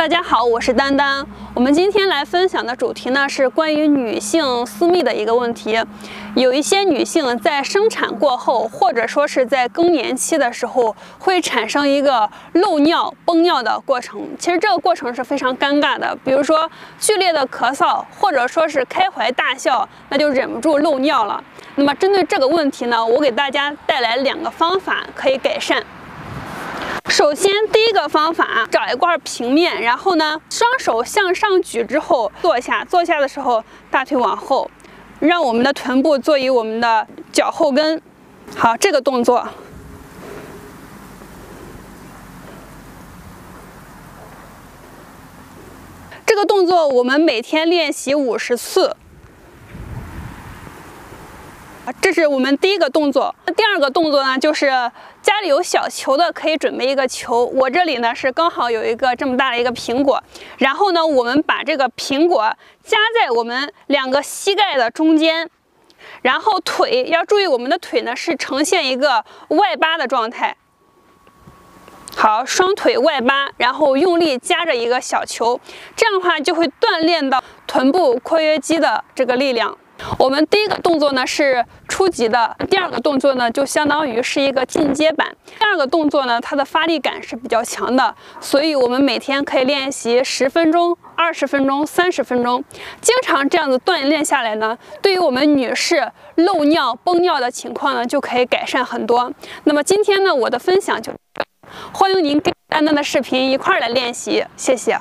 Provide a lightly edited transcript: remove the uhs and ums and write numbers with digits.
家好，我是丹丹。我们今天来分享的主题呢是关于女性私密的一个问题。有一些女性在生产过后，或者说是在更年期的时候，会产生一个漏尿、崩尿的过程。其实这个过程是非常尴尬的，比如说剧烈的咳嗽，或者说是开怀大笑，那就忍不住漏尿了。那么针对这个问题呢，我给大家带来2个方法可以改善。首先，第一个方法，找一块平面，然后呢，双手向上举之后坐下。坐下的时候，大腿往后，让我们的臀部坐于我们的脚后跟。好，这个动作。这个动作我们每天练习50次。这是我们第一个动作。第二个动作呢，就是家里有小球的可以准备一个球。我这里呢是刚好有一个这么大的一个苹果，然后呢，我们把这个苹果夹在我们2个膝盖的中间，然后腿要注意，我们的腿呢是呈现一个外八的状态。好，双腿外八，然后用力夹着一个小球，这样的话就会锻炼到臀部括约肌的这个力量。我们第一个动作呢是初级的，第2个动作呢就相当于是一个进阶版。第2个动作呢，它的发力感是比较强的，所以我们每天可以练习10分钟、20分钟、30分钟，经常这样子锻炼下来呢，对于我们女士漏尿、崩尿的情况呢，就可以改善很多。那么今天呢，我的分享就欢迎您跟丹丹的视频一块儿来练习，谢谢。